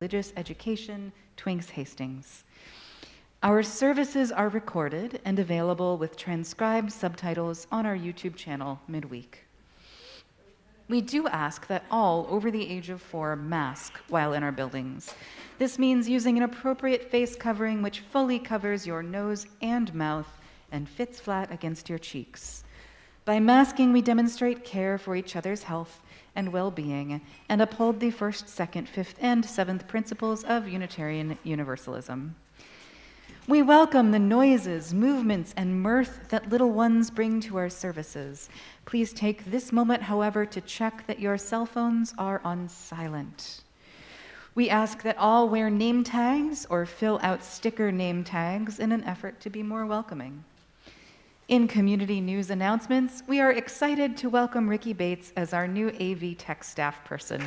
Religious Education, Twinks Hastings. Our services are recorded and available with transcribed subtitles on our YouTube channel midweek. We do ask that all over the age of 4 mask while in our buildings. This means using an appropriate face covering which fully covers your nose and mouth and fits flat against your cheeks. By masking, we demonstrate care for each other's health and well-being and uphold the 1st, 2nd, 5th, and 7th principles of Unitarian Universalism. We welcome the noises, movements, and mirth that little ones bring to our services. Please take this moment, however, to check that your cell phones are on silent. We ask that all wear name tags or fill out sticker name tags in an effort to be more welcoming. In community news announcements, we are excited to welcome Ricky Bates as our new AV tech staff person.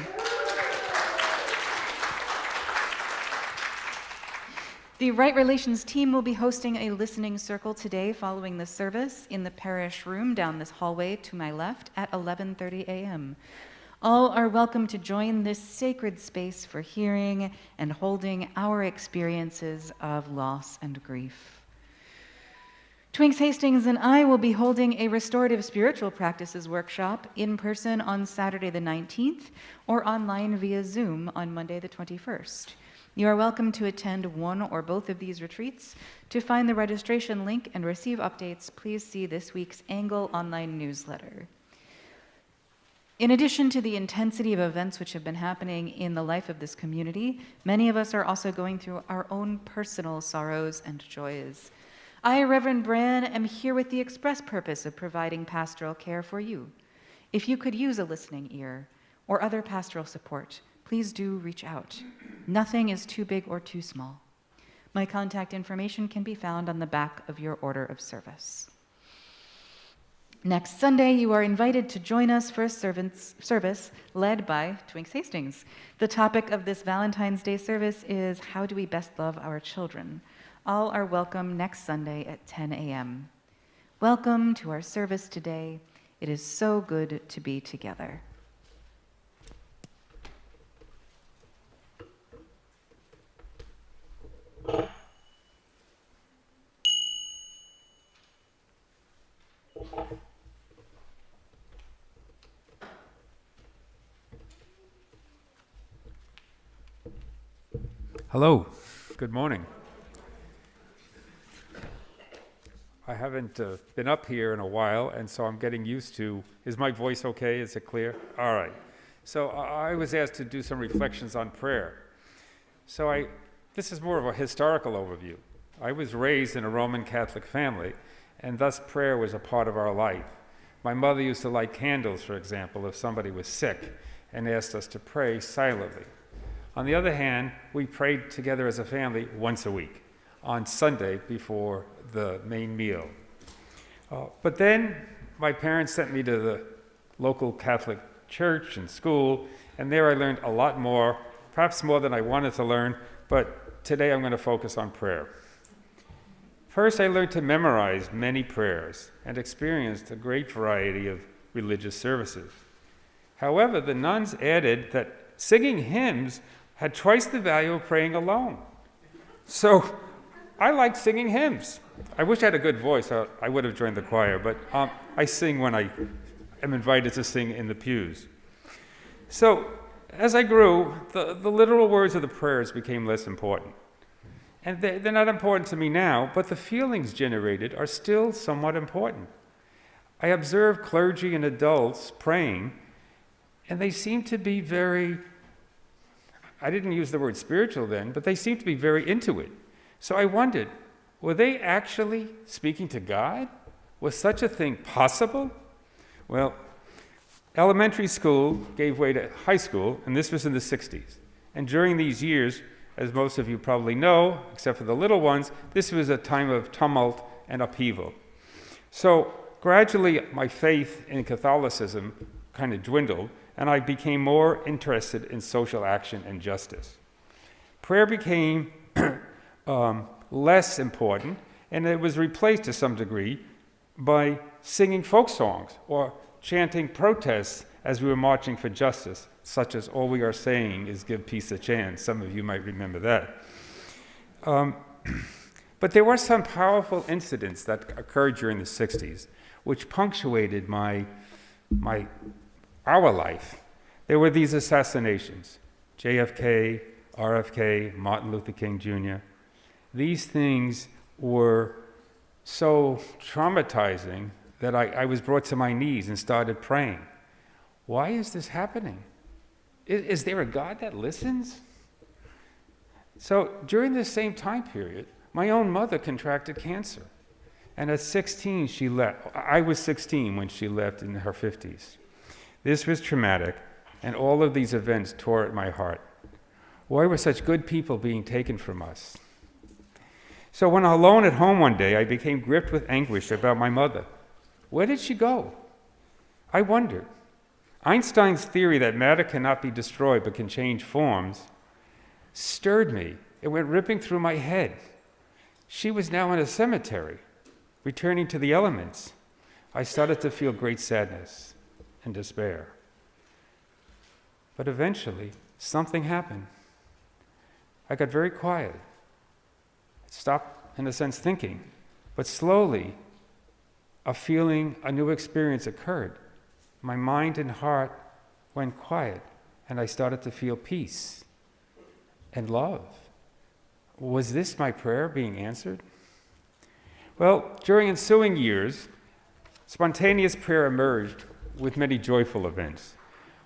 The Right Relations team will be hosting a listening circle today following the service in the parish room down this hallway to my left at 11:30 a.m. All are welcome to join this sacred space for hearing and holding our experiences of loss and grief. Twinks Hastings and I will be holding a restorative spiritual practices workshop in person on Saturday the 19th or online via Zoom on Monday the 21st. You are welcome to attend one or both of these retreats. To find the registration link and receive updates, please see this week's Angle online newsletter. In addition to the intensity of events which have been happening in the life of this community, many of us are also going through our own personal sorrows and joys. I, Reverend Bran, am here with the express purpose of providing pastoral care for you. If you could use a listening ear or other pastoral support, please do reach out. Nothing is too big or too small. My contact information can be found on the back of your order of service. Next Sunday, you are invited to join us for a service led by Twinks Hastings. The topic of this Valentine's Day service is how do we best love our children? All are welcome next Sunday at 10 a.m. Welcome to our service today. It is so good to be together. Hello, good morning. I haven't been up here in a while, and so I'm getting used to, is my voice okay? Is it clear? All right. So I was asked to do some reflections on prayer. So this is more of a historical overview. I was raised in a Roman Catholic family, and thus prayer was a part of our life. My mother used to light candles, for example, if somebody was sick, and asked us to pray silently. On the other hand, we prayed together as a family once a week, on Sunday before the main meal. But then my parents sent me to the local Catholic church and school, and there I learned a lot more, perhaps more than I wanted to learn, but today I'm going to focus on prayer. First, I learned to memorize many prayers and experienced a great variety of religious services. However, the nuns added that singing hymns had twice the value of praying alone. So I like singing hymns. I wish I had a good voice. I would have joined the choir, but I sing when I am invited to sing in the pews. So as I grew, the literal words of the prayers became less important. And they're not important to me now, but the feelings generated are still somewhat important. I observe clergy and adults praying, and they seem to be very, I didn't use the word spiritual then, but they seem to be very into it. So I wondered, were they actually speaking to God? Was such a thing possible? Well, elementary school gave way to high school, and this was in the 60s. And during these years, as most of you probably know, except for the little ones, this was a time of tumult and upheaval. So gradually, my faith in Catholicism kind of dwindled, and I became more interested in social action and justice. Prayer became less important, and it was replaced to some degree by singing folk songs or chanting protests as we were marching for justice, such as all we are saying is give peace a chance. Some of you might remember that. But there were some powerful incidents that occurred during the 60s, which punctuated our life. There were these assassinations, JFK, RFK, Martin Luther King Jr. These things were so traumatizing that I was brought to my knees and started praying. Why is this happening? Is there a God that listens? So during this same time period, my own mother contracted cancer. And at 16, she left. I was 16 when she left in her 50s. This was traumatic, and all of these events tore at my heart. Why were such good people being taken from us? So when alone at home one day, I became gripped with anguish about my mother. Where did she go? I wondered. Einstein's theory that matter cannot be destroyed but can change forms stirred me. It went ripping through my head. She was now in a cemetery, returning to the elements. I started to feel great sadness and despair. But eventually, something happened. I got very quiet. I stopped, in a sense, thinking. But slowly, a new experience occurred. My mind and heart went quiet, and I started to feel peace and love. Was this my prayer being answered? Well, during ensuing years, spontaneous prayer emerged with many joyful events.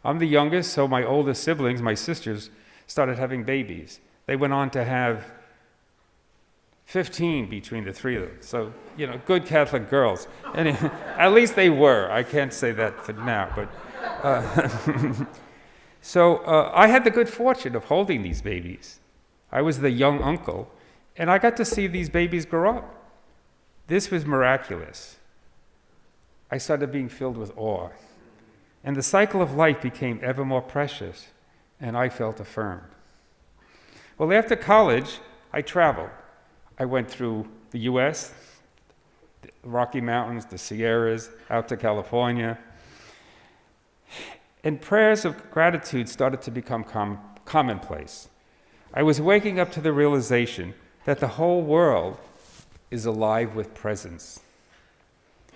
I'm the youngest, so my oldest siblings, my sisters, started having babies. They went on to have 15 between the three of them. So, good Catholic girls. Anyway, at least they were. I can't say that for now, but... So I had the good fortune of holding these babies. I was the young uncle, and I got to see these babies grow up. This was miraculous. I started being filled with awe, and the cycle of life became ever more precious, and I felt affirmed. Well, after college, I traveled. I went through the U.S., the Rocky Mountains, the Sierras, out to California, and prayers of gratitude started to become commonplace. I was waking up to the realization that the whole world is alive with presence.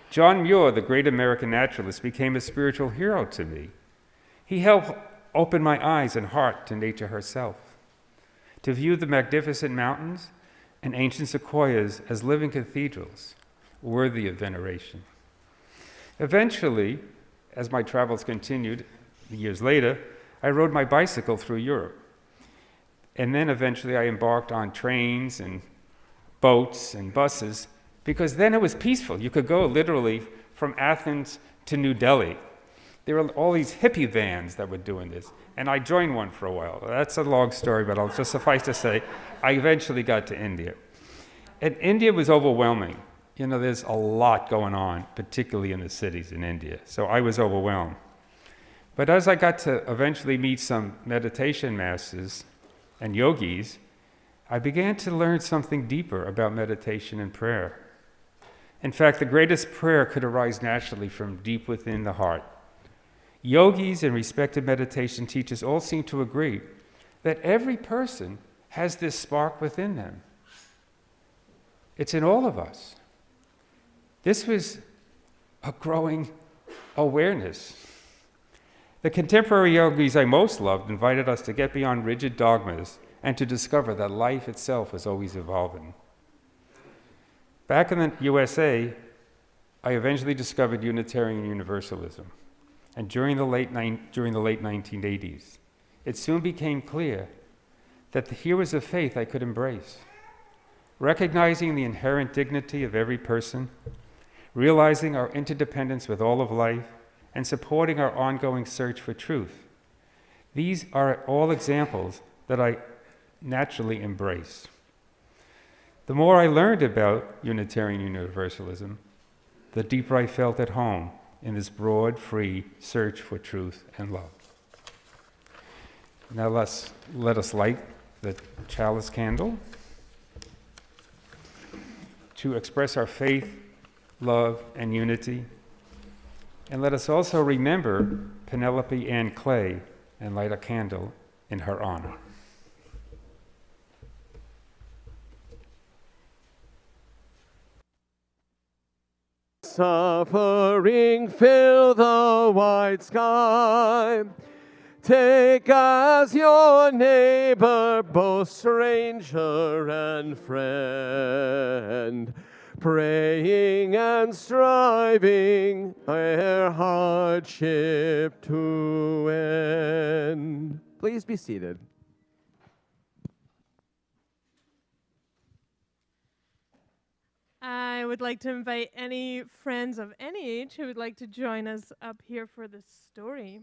John Muir, the great American naturalist, became a spiritual hero to me. He helped open my eyes and heart to nature herself, to view the magnificent mountains and ancient sequoias as living cathedrals, worthy of veneration. Eventually, as my travels continued, years later, I rode my bicycle through Europe. And then eventually I embarked on trains and boats and buses, because then it was peaceful. You could go literally from Athens to New Delhi. There were all these hippie vans that were doing this, and I joined one for a while. That's a long story, but I'll just suffice to say, I eventually got to India. And India was overwhelming. There's a lot going on, particularly in the cities in India, so I was overwhelmed. But as I got to eventually meet some meditation masters and yogis, I began to learn something deeper about meditation and prayer. In fact, the greatest prayer could arise naturally from deep within the heart. Yogis and respected meditation teachers all seem to agree that every person has this spark within them. It's in all of us. This was a growing awareness. The contemporary yogis I most loved invited us to get beyond rigid dogmas and to discover that life itself is always evolving. Back in the USA, I eventually discovered Unitarian Universalism. And during the late 1980s, it soon became clear that here was a faith I could embrace. Recognizing the inherent dignity of every person, realizing our interdependence with all of life, and supporting our ongoing search for truth. These are all examples that I naturally embrace. The more I learned about Unitarian Universalism, the deeper I felt at home in this broad, free search for truth and love. Now let us light the chalice candle to express our faith, love, and unity. And let us also remember Penelope Ann Clay, and light a candle in her honor. Suffering fill the wide sky. Take as your neighbor both stranger and friend, praying and striving their hardship to end. Please be seated. I would like to invite any friends of any age who would like to join us up here for this story.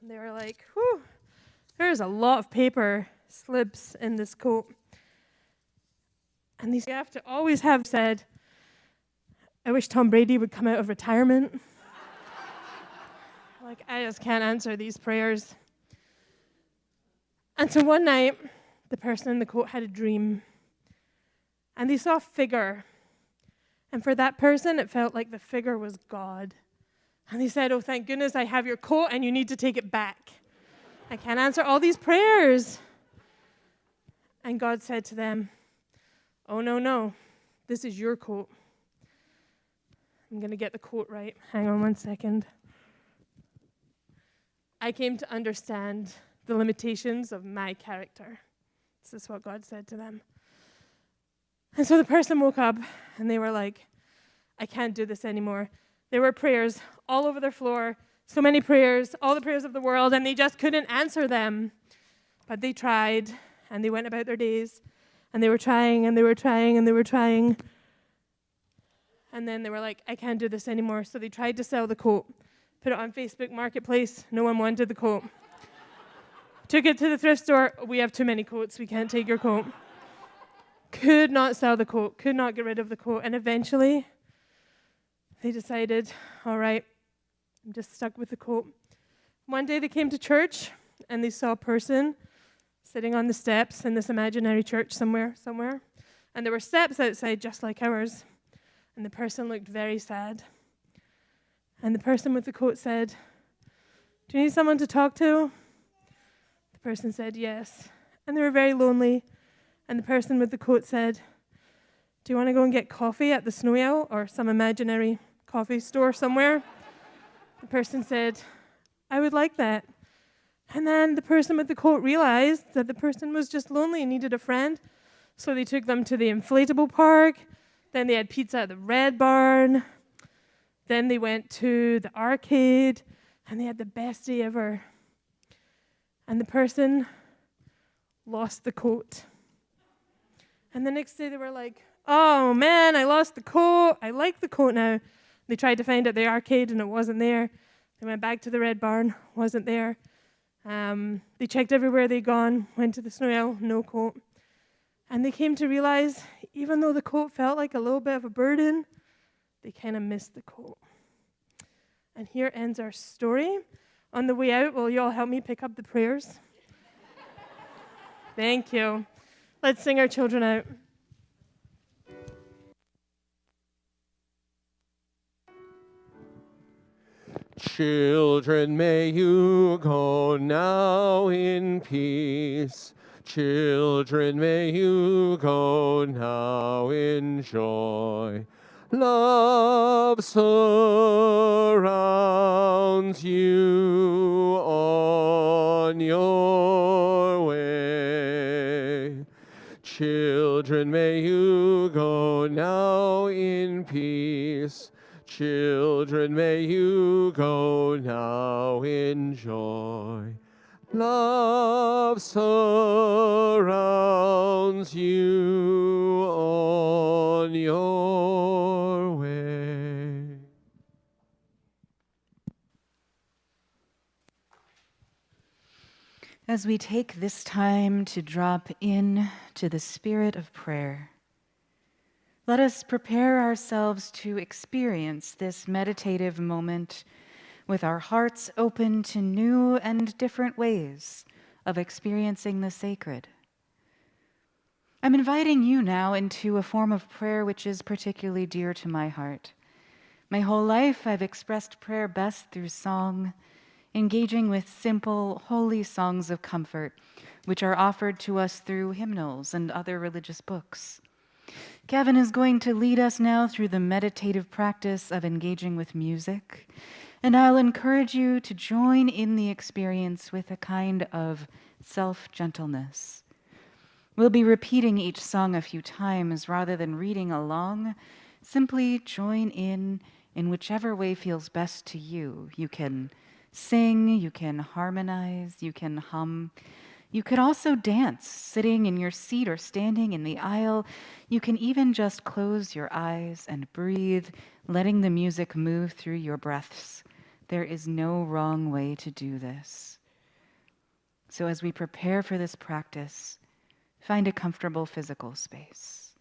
And they were like, whew, there's a lot of paper slips in this coat. And these have to always have said, I wish Tom Brady would come out of retirement. Like, I just can't answer these prayers. And so one night, the person in the coat had a dream. And they saw a figure. And for that person, it felt like the figure was God. And they said, oh, thank goodness I have your coat and you need to take it back. I can't answer all these prayers. And God said to them, oh, no, this is your coat. I'm going to get the quote right. Hang on 1 second. I came to understand the limitations of my character. This is what God said to them. And so the person woke up and they were like, I can't do this anymore. There were prayers all over their floor, so many prayers, all the prayers of the world, and they just couldn't answer them. But they tried, and they went about their days, and they were trying, and they were trying, and they were trying. And then they were like, I can't do this anymore. So they tried to sell the coat, put it on Facebook Marketplace. No one wanted the coat. Took it to the thrift store. We have too many coats. We can't take your coat. Could not sell the coat, could not get rid of the coat. And eventually, they decided, all right, I'm just stuck with the coat. One day they came to church, and they saw a person sitting on the steps in this imaginary church somewhere. And there were steps outside just like ours. And the person looked very sad. And the person with the coat said, do you need someone to talk to? The person said, yes. And they were very lonely. And the person with the coat said, do you want to go and get coffee at the Snowy Owl or some imaginary coffee store somewhere? The person said, I would like that. And then the person with the coat realized that the person was just lonely and needed a friend. So they took them to the inflatable park. Then they had pizza at the Red Barn. Then they went to the arcade. And they had the best day ever. And the person lost the coat. And the next day they were like, oh man, I lost the coat. I like the coat now. They tried to find it at the arcade and it wasn't there. They went back to the Red Barn, wasn't there. They checked everywhere they'd gone, went to the Snowy Owl, no coat. And they came to realize, even though the coat felt like a little bit of a burden, they kind of missed the coat. And here ends our story. On the way out, will you all help me pick up the prayers? Thank you. Let's sing our children out. Children, may you go now in peace. Children, may you go now in joy. Love surrounds you on your way. Children, may you go now in peace. Children, may you go now in joy. Love surrounds you on your way. As we take this time to drop in to the spirit of prayer, Let us prepare ourselves to experience this meditative moment with our hearts open to new and different ways of experiencing the sacred. I'm inviting you now into a form of prayer which is particularly dear to my heart. My whole life, I've expressed prayer best through song, engaging with simple, holy songs of comfort, which are offered to us through hymnals and other religious books. Gavin is going to lead us now through the meditative practice of engaging with music, and I'll encourage you to join in the experience with a kind of self-gentleness. We'll be repeating each song a few times rather than reading along. Simply join in whichever way feels best to you. You can sing, you can harmonize, you can hum. You could also dance, sitting in your seat or standing in the aisle. You can even just close your eyes and breathe, letting the music move through your breaths. There is no wrong way to do this. So as we prepare for this practice, find a comfortable physical space.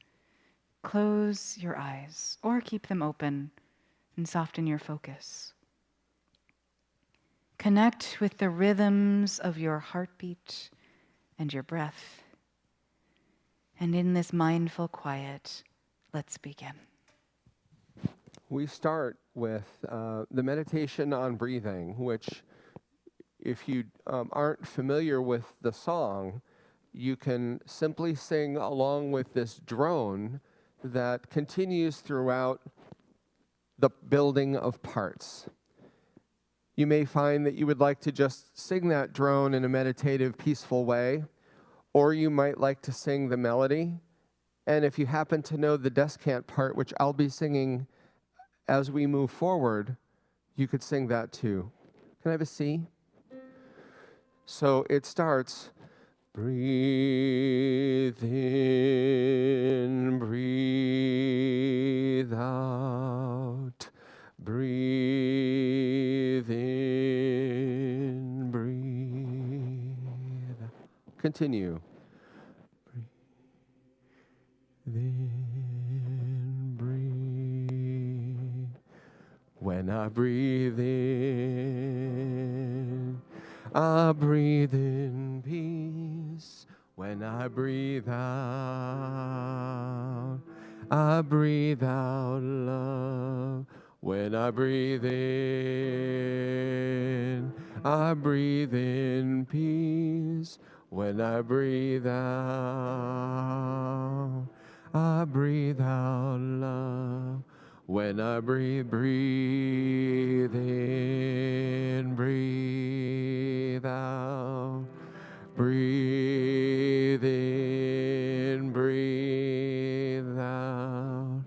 Close your eyes or keep them open and soften your focus. Connect with the rhythms of your heartbeat and your breath. And in this mindful quiet, let's begin. We start with the meditation on breathing, which if you aren't familiar with the song, you can simply sing along with this drone that continues throughout the building of parts. You may find that you would like to just sing that drone in a meditative, peaceful way, or you might like to sing the melody. And if you happen to know the descant part, which I'll be singing as we move forward, you could sing that too. Can I have a C? So it starts, breathe in, breathe out. Breathe in, breathe. Continue. Breathe in, breathe. When I breathe in, I breathe in peace. When I breathe out, I breathe out love. When I breathe in, I breathe in peace. When I breathe out, I breathe out love. When I breathe in, breathe out. Breathe in, breathe out.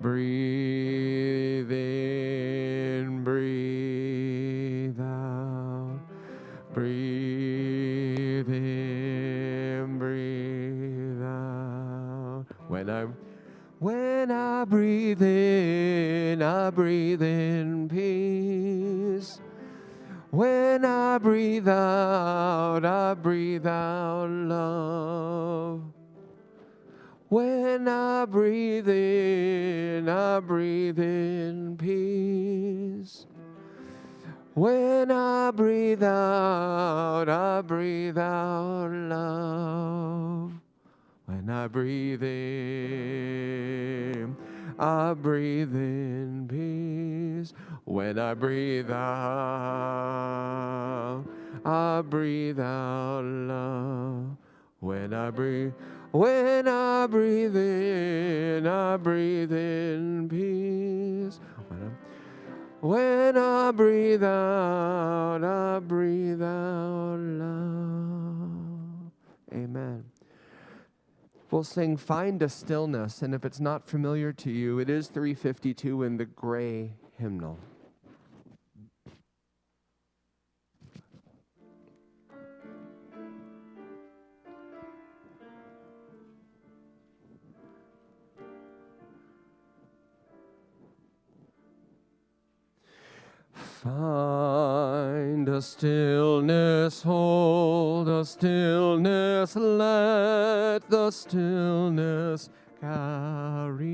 Breathe in, breathe out. Breathe in, breathe out. When I breathe in, I breathe in peace. When I breathe out love. When I breathe in peace. When I breathe out love. When I breathe in, I breathe in peace. When I breathe out, I breathe out love. When I breathe in, I breathe in peace. When I breathe out love. Amen. We'll sing Find a Stillness, and if it's not familiar to you, it is 352 in the gray hymnal. Find a stillness, hold a stillness, let the stillness carry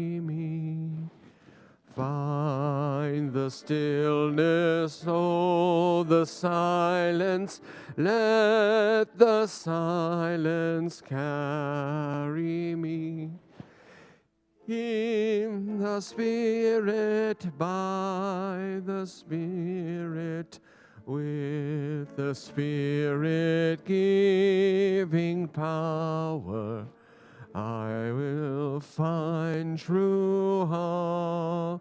Find the stillness, oh, the silence. Let the silence carry me. In the Spirit, by the Spirit, with the Spirit giving power, I will find true harmony.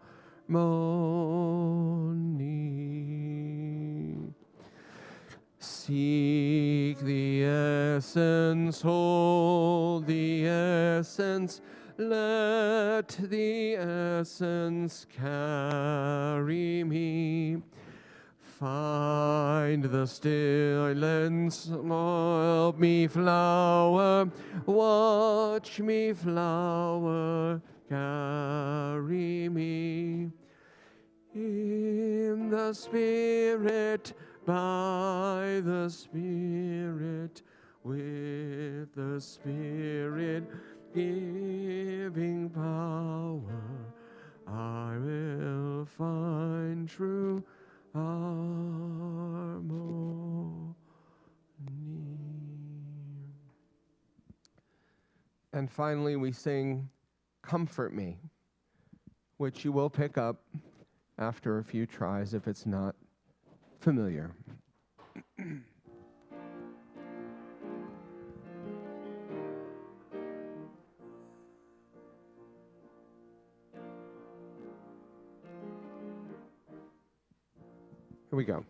Seek the essence, hold the essence, let the essence carry me. Find the stillness, help me flower, watch me flower, carry me. In the Spirit, by the Spirit, with the Spirit giving power, I will find true harmony. And finally, we sing Comfort Me, which you will pick up after a few tries if it's not familiar. Here we go.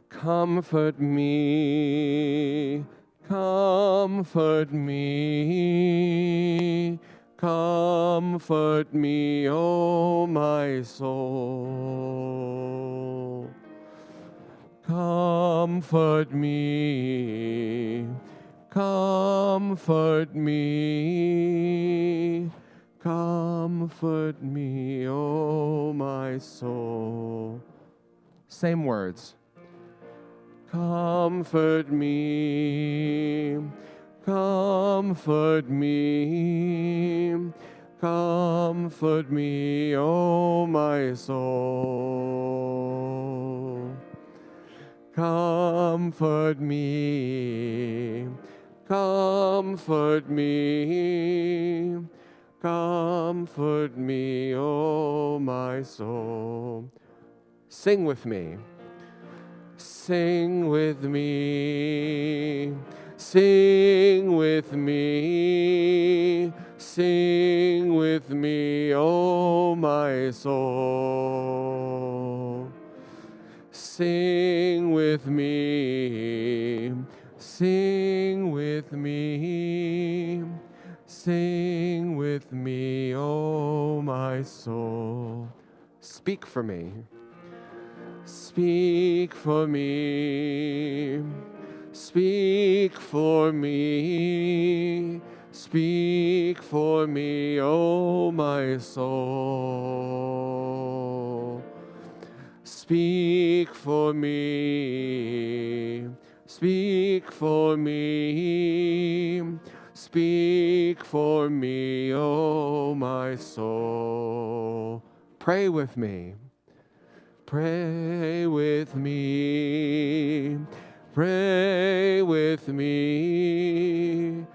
Comfort me, comfort me, comfort me, O my soul. Comfort me, comfort me, comfort me, O my soul. Same words. Comfort me, comfort me, comfort me, O my soul. Comfort me, comfort me, comfort me, O my soul. Sing with me. Sing with me, sing with me, sing with me, oh my soul. Sing with me, sing with me, sing with me, oh my soul. Speak for me. Speak for me, speak for me, speak for me, oh my soul. Speak for me, speak for me, speak for me, oh my soul. Pray with me. Pray with me, pray with me,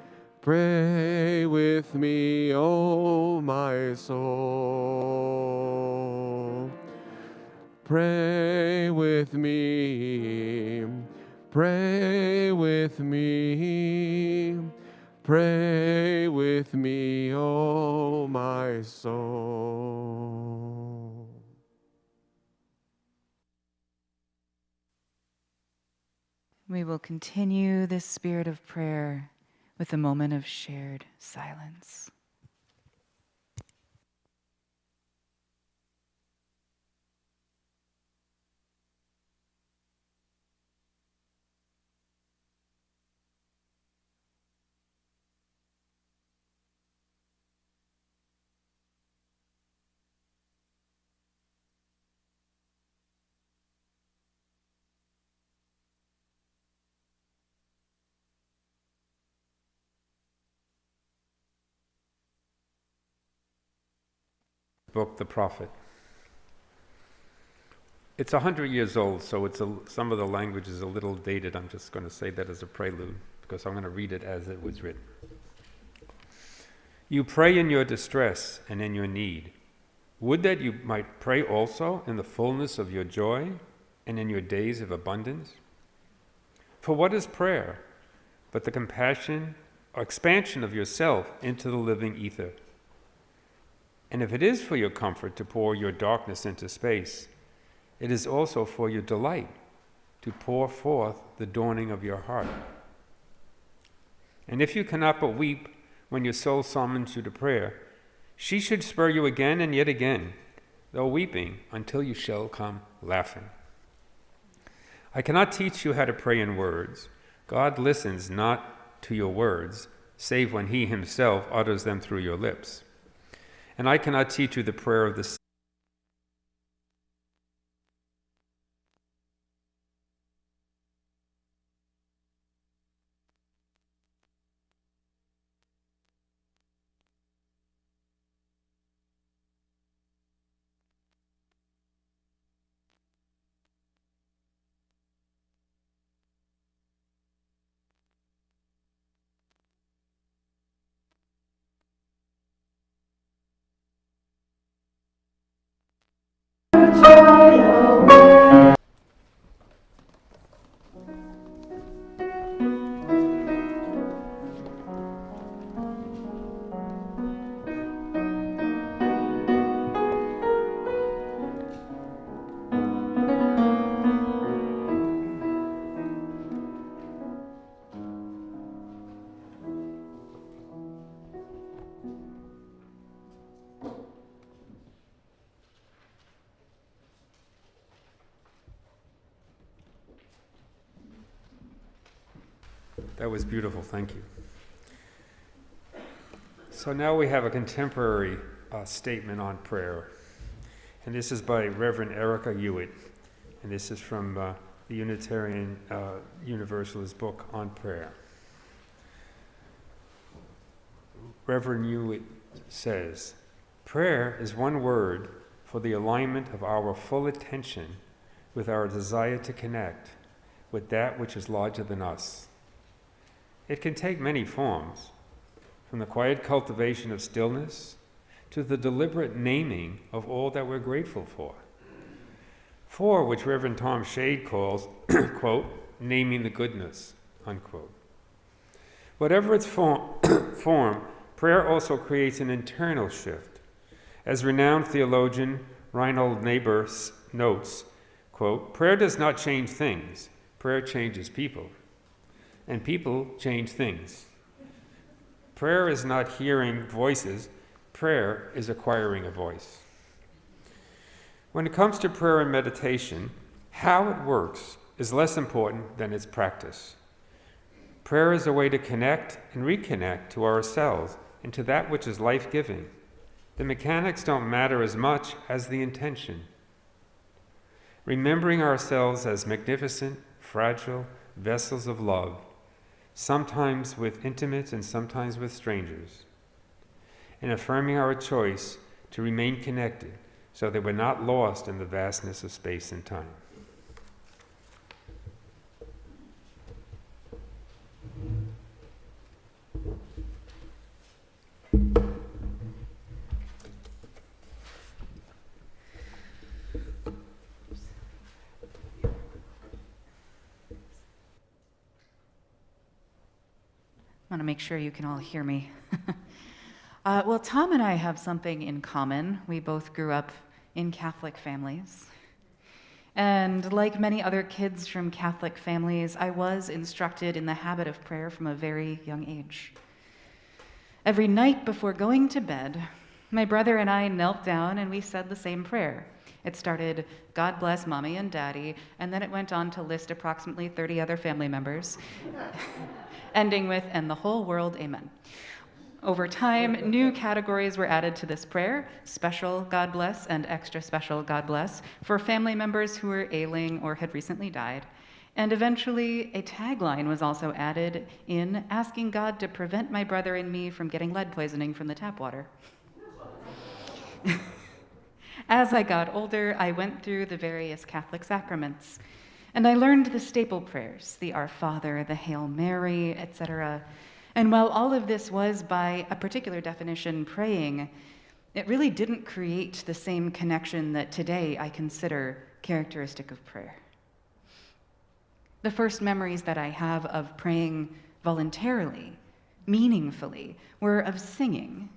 pray with me, oh my soul. Pray with me, pray with me, pray with me, oh my soul. We will continue this spirit of prayer with a moment of shared silence. book, The Prophet. It's 100 years old, so some of the language is a little dated. I'm just going to say that as a prelude, because I'm going to read it as it was written. You pray in your distress and in your need. Would that you might pray also in the fullness of your joy and in your days of abundance. For what is prayer but the compassion or expansion of yourself into the living ether? And if it is for your comfort to pour your darkness into space, it is also for your delight to pour forth the dawning of your heart. And if you cannot but weep when your soul summons you to prayer, she should spur you again and yet again, though weeping, until you shall come laughing. I cannot teach you how to pray in words. God listens not to your words, save when he himself utters them through your lips. And I cannot teach you the prayer of the That was beautiful, thank you. So now we have a contemporary statement on prayer. And this is by Reverend Erica Hewitt. And this is from the Unitarian Universalist book on prayer. Reverend Hewitt says, prayer is one word for the alignment of our full attention with our desire to connect with that which is larger than us. It can take many forms, from the quiet cultivation of stillness to the deliberate naming of all that we're grateful for which Reverend Tom Shade calls, quote, naming the goodness, unquote. Whatever its form, prayer also creates an internal shift. As renowned theologian Reinhold Niebuhr notes, quote, prayer does not change things, prayer changes people. And people change things. Prayer is not hearing voices, prayer is acquiring a voice. When it comes to prayer and meditation, how it works is less important than its practice. Prayer is a way to connect and reconnect to ourselves and to that which is life-giving. The mechanics don't matter as much as the intention. Remembering ourselves as magnificent, fragile vessels of love, sometimes with intimates and sometimes with strangers, and affirming our choice to remain connected so that we're not lost in the vastness of space and time. I want to make sure you can all hear me. Well, Tom and I have something in common. We both grew up in Catholic families. And like many other kids from Catholic families, I was instructed in the habit of prayer from a very young age. Every night before going to bed, my brother and I knelt down and we said the same prayer. It started, God bless Mommy and Daddy, and then it went on to list approximately 30 other family members, ending with, and the whole world, amen. Over time, new categories were added to this prayer, special God bless and extra special God bless, for family members who were ailing or had recently died. And eventually, a tagline was also added in, asking God to prevent my brother and me from getting lead poisoning from the tap water. As I got older, I went through the various Catholic sacraments, and I learned the staple prayers, the Our Father, the Hail Mary, etc. And while all of this was, by a particular definition, praying, it really didn't create the same connection that today I consider characteristic of prayer. The first memories that I have of praying voluntarily, meaningfully, were of singing.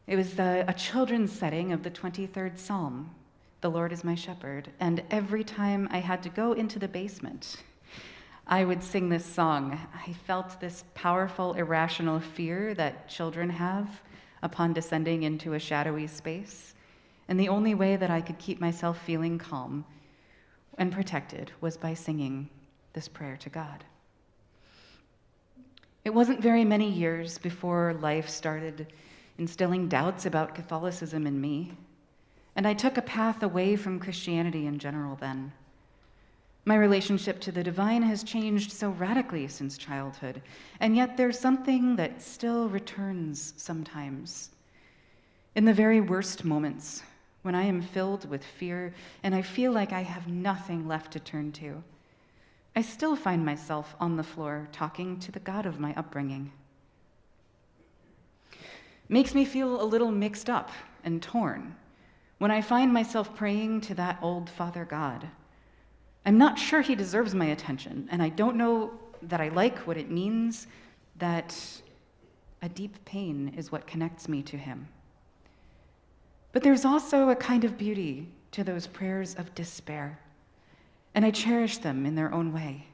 It was a children's setting of the 23rd Psalm, "The Lord is my shepherd," and every time I had to go into the basement, I would sing this song. I felt this powerful, irrational fear that children have upon descending into a shadowy space, and the only way that I could keep myself feeling calm and protected was by singing this prayer to God. It wasn't very many years before life started instilling doubts about Catholicism in me, and I took a path away from Christianity in general then. My relationship to the divine has changed so radically since childhood, and yet there's something that still returns sometimes. In the very worst moments, when I am filled with fear and I feel like I have nothing left to turn to, I still find myself on the floor talking to the God of my upbringing. Makes me feel a little mixed up and torn when I find myself praying to that old Father God. I'm not sure he deserves my attention, and I don't know that I like what it means that a deep pain is what connects me to him. But there's also a kind of beauty to those prayers of despair, and I cherish them in their own way.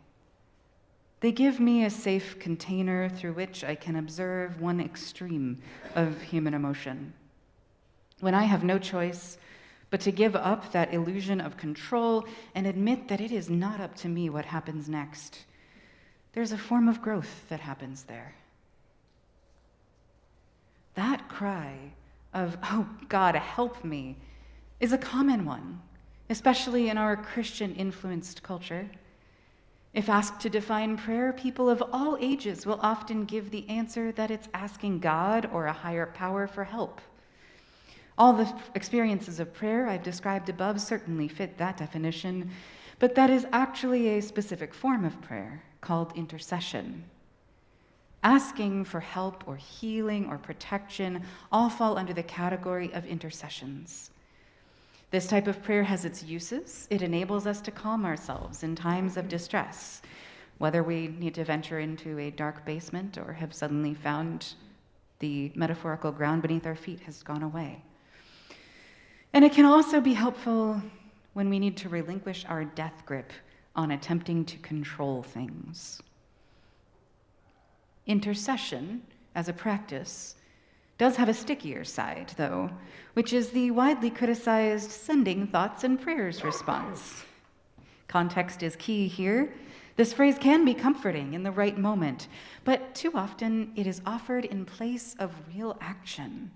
They give me a safe container through which I can observe one extreme of human emotion. When I have no choice but to give up that illusion of control and admit that it is not up to me what happens next, there's a form of growth that happens there. That cry of, "Oh, God, help me," is a common one, especially in our Christian-influenced culture. If asked to define prayer, people of all ages will often give the answer that it's asking God or a higher power for help. All the experiences of prayer I've described above certainly fit that definition, but that is actually a specific form of prayer called intercession. Asking for help or healing or protection all fall under the category of intercessions. This type of prayer has its uses. It enables us to calm ourselves in times of distress, whether we need to venture into a dark basement or have suddenly found the metaphorical ground beneath our feet has gone away. And it can also be helpful when we need to relinquish our death grip on attempting to control things. Intercession, as a practice, does have a stickier side, though, which is the widely criticized sending thoughts and prayers response. Context is key here. This phrase can be comforting in the right moment, but too often it is offered in place of real action.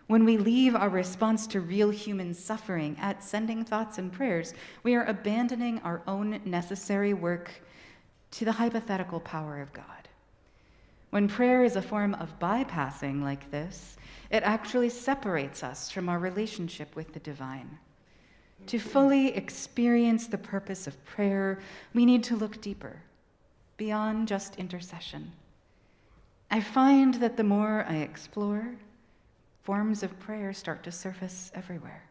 When we leave our response to real human suffering at sending thoughts and prayers, we are abandoning our own necessary work to the hypothetical power of God. When prayer is a form of bypassing like this, it actually separates us from our relationship with the divine. To fully experience the purpose of prayer, we need to look deeper, beyond just intercession. I find that the more I explore, forms of prayer start to surface everywhere.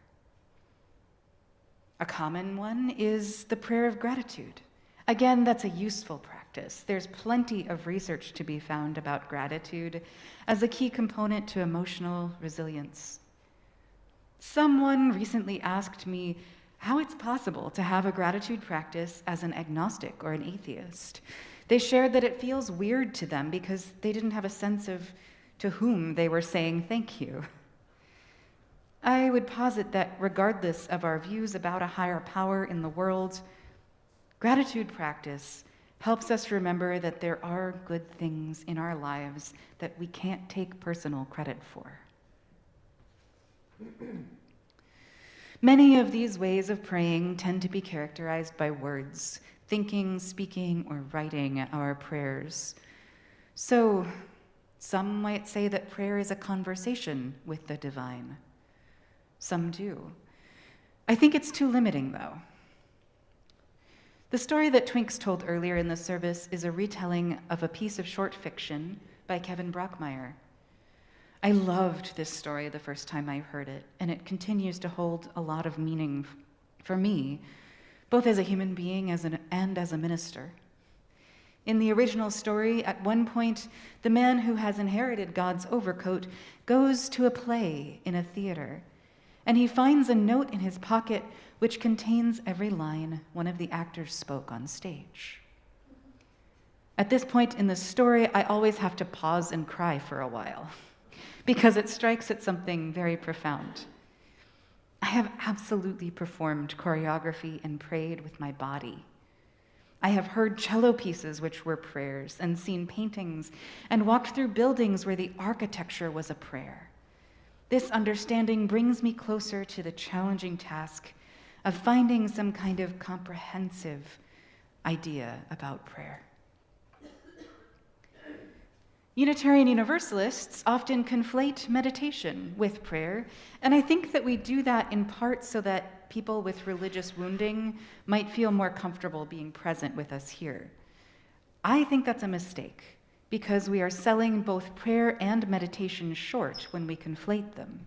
A common one is the prayer of gratitude. Again, that's a useful practice. There's plenty of research to be found about gratitude as a key component to emotional resilience. Someone recently asked me how it's possible to have a gratitude practice as an agnostic or an atheist. They shared that it feels weird to them because they didn't have a sense of to whom they were saying thank you. I would posit that regardless of our views about a higher power in the world, gratitude practice helps us remember that there are good things in our lives that we can't take personal credit for. Many of these ways of praying tend to be characterized by words, thinking, speaking, or writing our prayers. So, some might say that prayer is a conversation with the divine. Some do. I think it's too limiting, though. The story that Twinks told earlier in the service is a retelling of a piece of short fiction by Kevin Brockmeyer. I loved this story the first time I heard it, and it continues to hold a lot of meaning for me, both as a human being and as a minister. In the original story, at one point, the man who has inherited God's overcoat goes to a play in a theater, and he finds a note in his pocket which contains every line one of the actors spoke on stage. At this point in the story, I always have to pause and cry for a while, because it strikes at something very profound. I have absolutely performed choreography and prayed with my body. I have heard cello pieces which were prayers, and seen paintings, and walked through buildings where the architecture was a prayer. This understanding brings me closer to the challenging task of finding some kind of comprehensive idea about prayer. Unitarian Universalists often conflate meditation with prayer, and I think that we do that in part so that people with religious wounding might feel more comfortable being present with us here. I think that's a mistake, because we are selling both prayer and meditation short when we conflate them.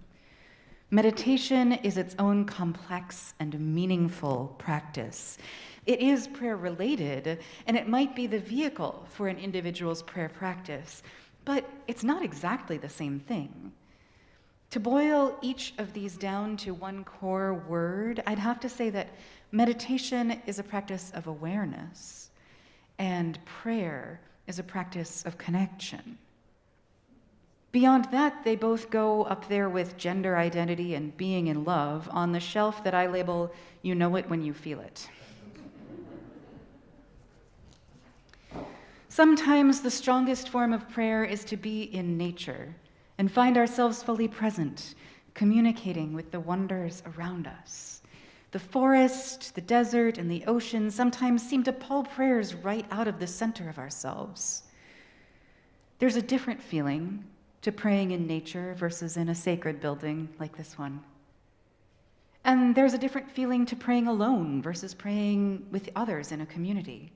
Meditation is its own complex and meaningful practice. It is prayer-related, and it might be the vehicle for an individual's prayer practice, but it's not exactly the same thing. To boil each of these down to one core word, I'd have to say that meditation is a practice of awareness, and prayer is a practice of connection. Beyond that, they both go up there with gender identity and being in love on the shelf that I label, "You know it when you feel it." Sometimes the strongest form of prayer is to be in nature and find ourselves fully present, communicating with the wonders around us. The forest, the desert, and the ocean sometimes seem to pull prayers right out of the center of ourselves. There's a different feeling to praying in nature versus in a sacred building like this one. And there's a different feeling to praying alone versus praying with others in a community.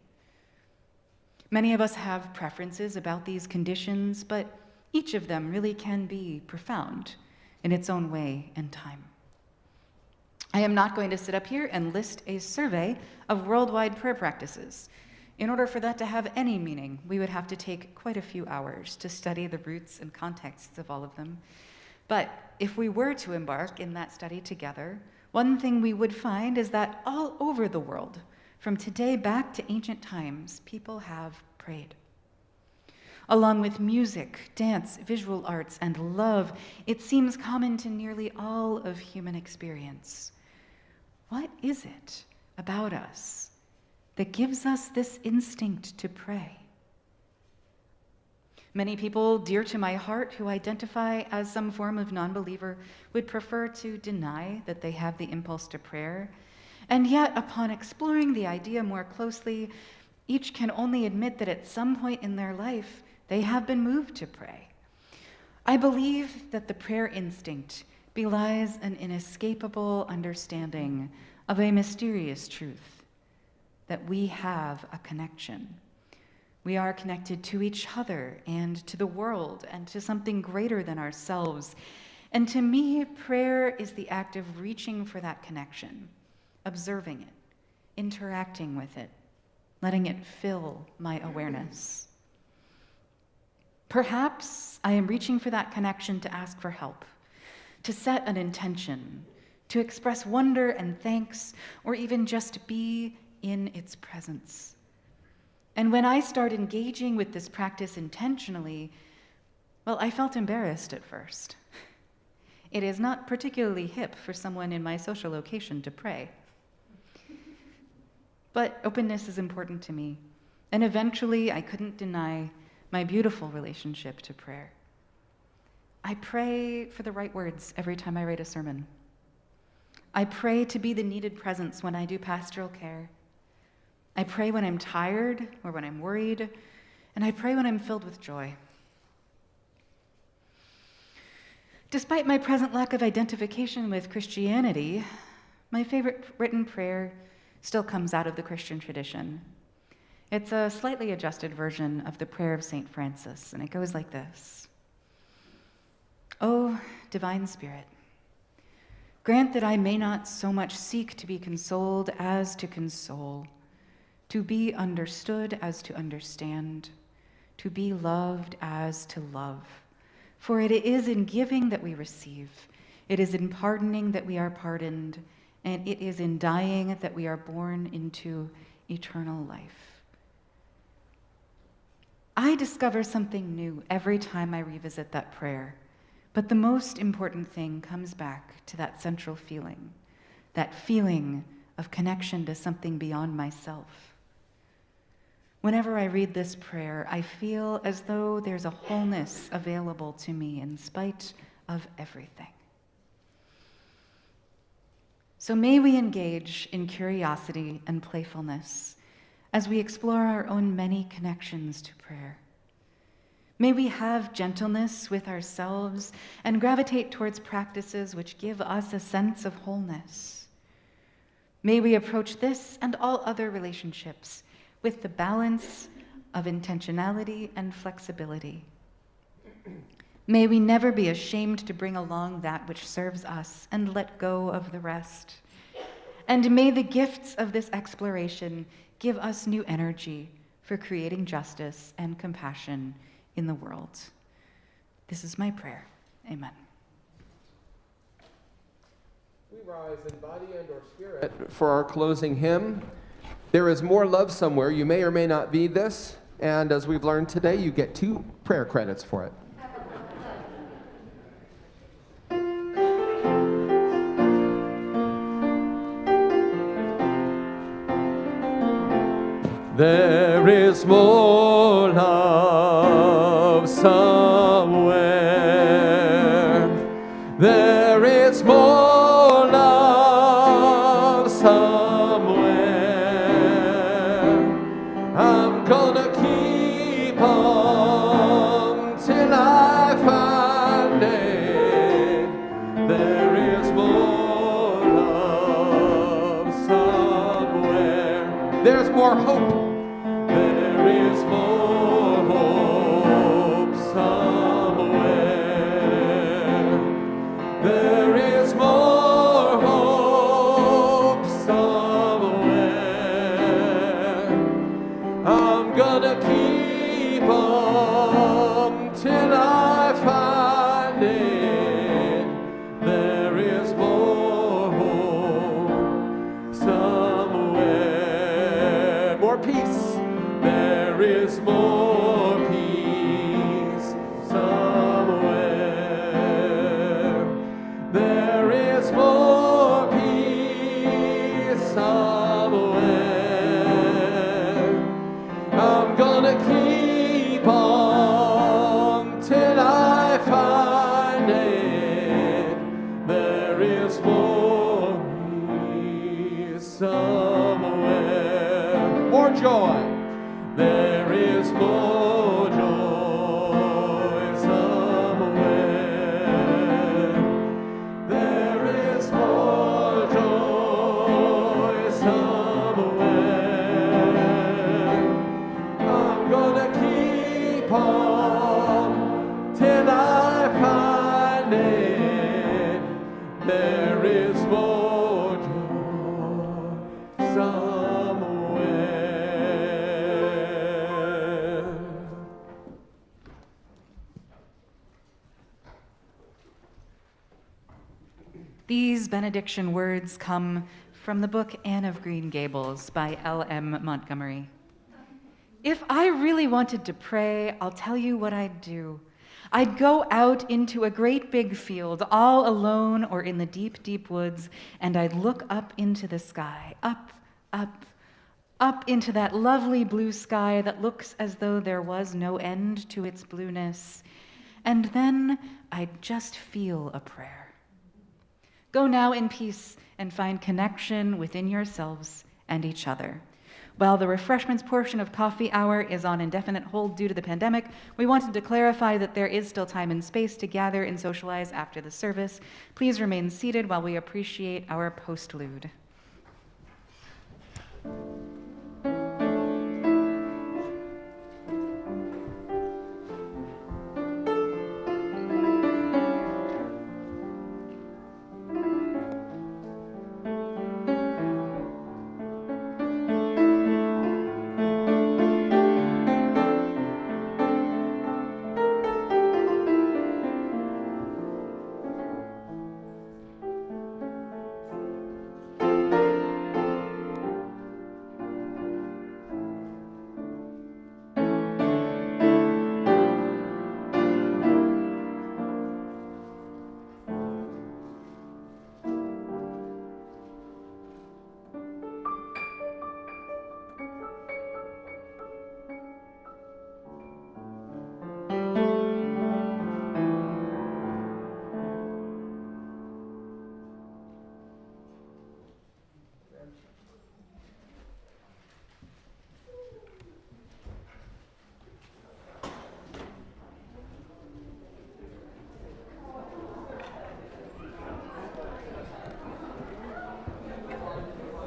Many of us have preferences about these conditions, but each of them really can be profound in its own way and time. I am not going to sit up here and list a survey of worldwide prayer practices. In order for that to have any meaning, we would have to take quite a few hours to study the roots and contexts of all of them. But if we were to embark in that study together, one thing we would find is that all over the world, from today back to ancient times, people have prayed. Along with music, dance, visual arts, and love, it seems common to nearly all of human experience. What is it about us that gives us this instinct to pray? Many people dear to my heart who identify as some form of non-believer would prefer to deny that they have the impulse to prayer, and yet upon exploring the idea more closely, each can only admit that at some point in their life they have been moved to pray. I believe that the prayer instinct belies an inescapable understanding of a mysterious truth, that we have a connection. We are connected to each other and to the world and to something greater than ourselves. And to me, prayer is the act of reaching for that connection, observing it, interacting with it, letting it fill my awareness. Perhaps I am reaching for that connection to ask for help, to set an intention, to express wonder and thanks, or even just be in its presence. And when I start engaging with this practice intentionally, well, I felt embarrassed at first. It is not particularly hip for someone in my social location to pray. But openness is important to me, and eventually I couldn't deny my beautiful relationship to prayer. I pray for the right words every time I write a sermon. I pray to be the needed presence when I do pastoral care. I pray when I'm tired or when I'm worried, and I pray when I'm filled with joy. Despite my present lack of identification with Christianity, My favorite written prayer still comes out of the Christian tradition. It's a slightly adjusted version of the prayer of St. Francis, and it goes like this. O divine Spirit, grant that I may not so much seek to be consoled as to console, to be understood as to understand, to be loved as to love. For it is in giving that we receive, it is in pardoning that we are pardoned, and it is in dying that we are born into eternal life. I discover something new every time I revisit that prayer, but the most important thing comes back to that central feeling, that feeling of connection to something beyond myself. Whenever I read this prayer, I feel as though there's a wholeness available to me in spite of everything. So may we engage in curiosity and playfulness as we explore our own many connections to prayer. May we have gentleness with ourselves and gravitate towards practices which give us a sense of wholeness. May we approach this and all other relationships with the balance of intentionality and flexibility. May we never be ashamed to bring along that which serves us and let go of the rest. And may the gifts of this exploration give us new energy for creating justice and compassion in the world. This is my prayer. Amen. We rise in body and or spirit for our closing hymn. There is more love somewhere. You may or may not need this, and as we've learned today, you get 2 prayer credits for it. There is more love somewhere. There is more love somewhere. I'm gonna keep on till I find it. There is more love somewhere. There's more hope. There is more hope somewhere. There is more hope somewhere. I'm gonna keep on till I find it. There is more hope somewhere. More peace. There is more peace somewhere. There is more peace somewhere. I'm gonna keep on till I find it. There is more peace somewhere. More joy. There is more joy somewhere. There is more joy somewhere. I'm gonna keep on till I find it. There is more joy somewhere. These benediction words come from the book Anne of Green Gables by L.M. Montgomery. If I really wanted to pray, I'll tell you what I'd do. I'd go out into a great big field, all alone or in the deep, deep woods, and I'd look up into the sky, up, up, up into that lovely blue sky that looks as though there was no end to its blueness. And then I'd just feel a prayer. Go now in peace and find connection within yourselves and each other. While the refreshments portion of coffee hour is on indefinite hold due to the pandemic, we wanted to clarify that there is still time and space to gather and socialize after the service. Please remain seated while we appreciate our postlude.